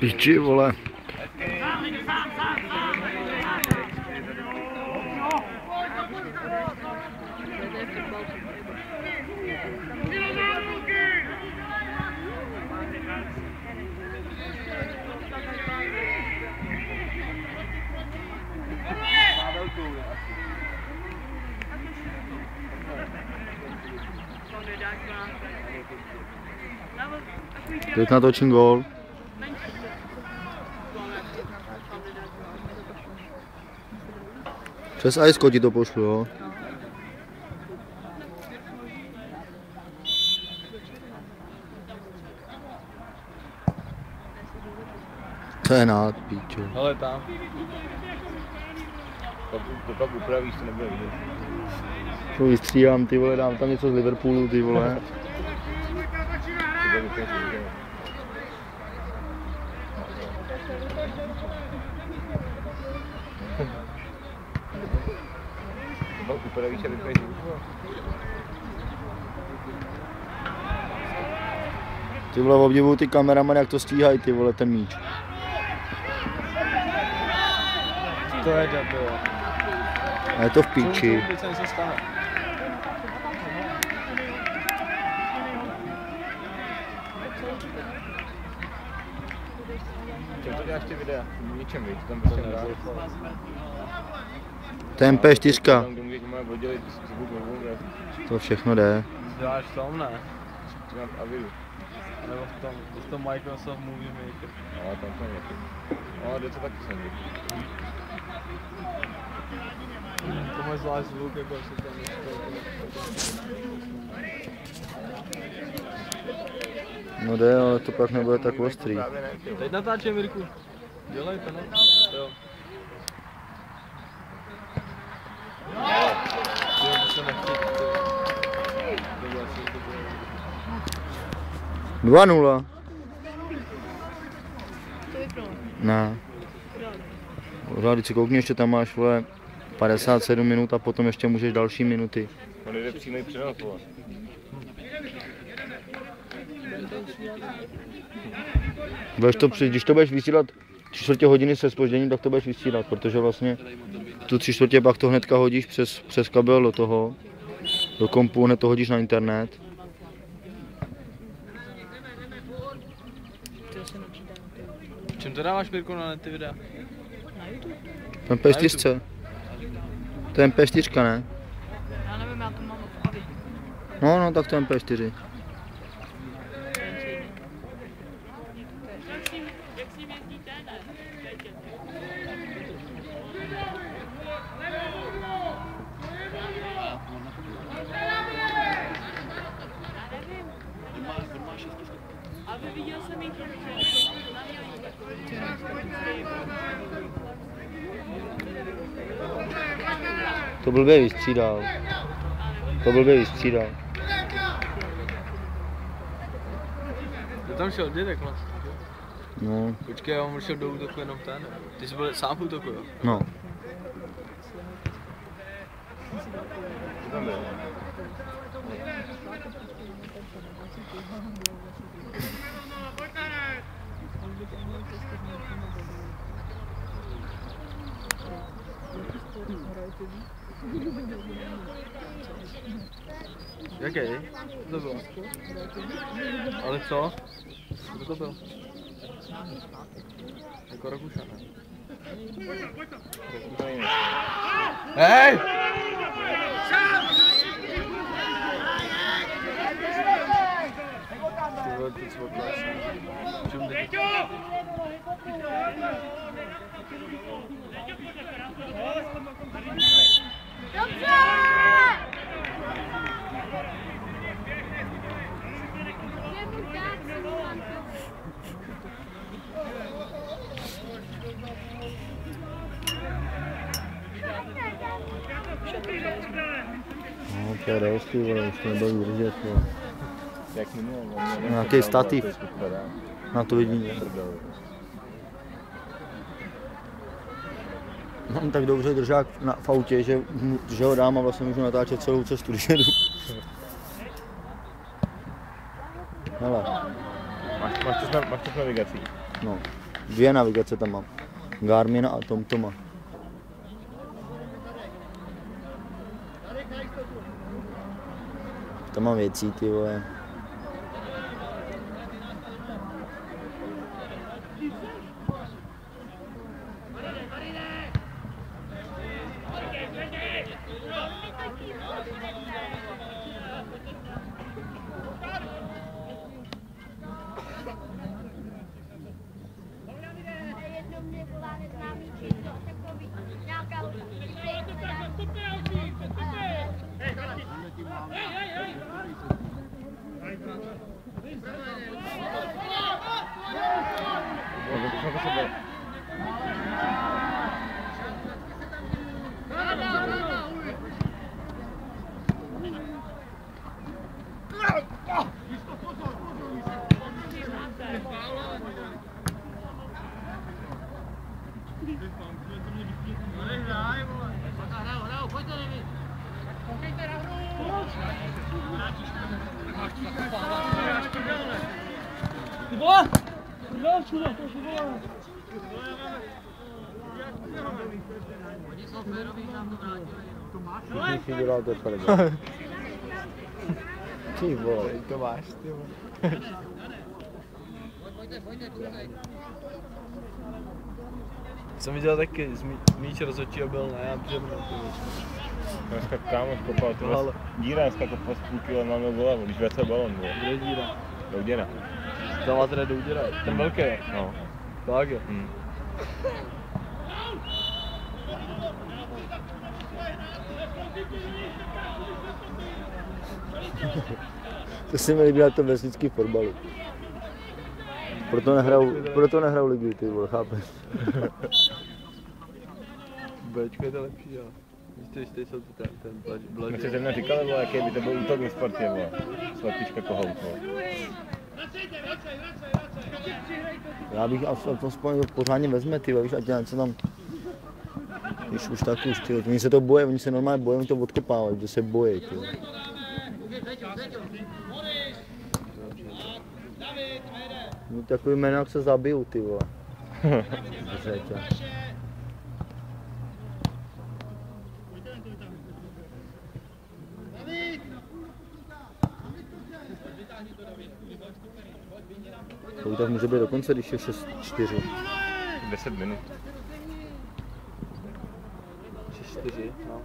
Piči, vole. Teď natočím gól. Přes ajsko ti to pošlu, jo? To je nád, píčo. Hele tam. To pak upravíš, to nebude vidět. To vystříhám, ty vole, dám tam něco z Liverpoolu, ty vole. Upravíš a vypěš. Ty vole, obdivuju ty kameramany, jak to stíhají, ty vole, ten míč. To je debil. A je to v píči. Čem to děláš ty videa? Ničem, víc, tam prostě nedáš. To je MP4. Oddělit zvuk novou, To všechno jde. děláš v tom, ne? Dělám v Aviru. Nebo v tom Microsoft Movie Maker. Ale tam to není. Ale jde to taky sem. To máš zvlášť zvuk, jako se tam No jde, ale to pak nebude tak ostrý. Teď natáčím, Mirku. Dělej to, ne? Jo. Dva 0. Ne. Pořád, když si koukni, ještě tam máš, vole, 57 minut a potom ještě můžeš další minuty. On jde přímý přenos, vole. Když to budeš vysílat 3/4 hodiny se zpožděním, tak to budeš vysílat, protože vlastně tu 3/4 pak to hnedka hodíš přes kabel do toho, do kompu, hned to hodíš na internet. Čím to dáváš, Mirko, na ty videa? To je MP4. To je MP4, ne? Já nevím, já to mám v Avi. No, tak to je MP4. Jak s ním jezdí ten? Ale viděl jsem jich To blbě vystřídal. To tam šel dědek vlastně. No. Počkej, já mám šel do útoku jenom ten. Ty jsi byl sám v útoku, jo? No. Tam byl. Jaký? To bylo? Ale co? Kdo to byl? Jako Rakuša, ne? Hej! Ty vole, ty co čum teď? No, to je dost, vole, už to nebudu udržet, vole. Jak minul? Nějaký stativ. Na to vidím. Mám tak dobře držák v autě, že ho dám a vlastně můžu natáčet celou cestu, když jedu. Hele. Máš to s navigací? No. Dvě navigace tam mám. Garmin a TomToma. Tam mám věcí, ty vole. Všichni dělal to tady. Ty vole. To máš, ty vole. Jsem viděl taky, míč rozhodčího byl na já břemno. Dneska kámoš kopal, tohle díra dneska kopal z půl kilo na mnou hlavu, když vracel balon, bylo. Kde je díra? Douděra. Tam má teda douděra, ten velký je. No. Tak je. To si mi líbí na tom vesnický fotbalu. Proto nehrajou ligy, ty vole, chápeš? Bčko je to lepší, jo. Víš, jsou to ten My se ze mnou říkali, vole, jaký by to byl útok ve sportě, vole. Slepička kohout, vole. Já bych aspoň pořádně vezme, ty víš, ať něco tam... Když už tak už, ty, oni se to bojí, oni se normálně bojí, oni to odkopávají, že se bojí, ty. No takový jméno, jak se zabijou, ty vole. To tak může být dokonce, když je 6-4. 10 minut. 6-4, no.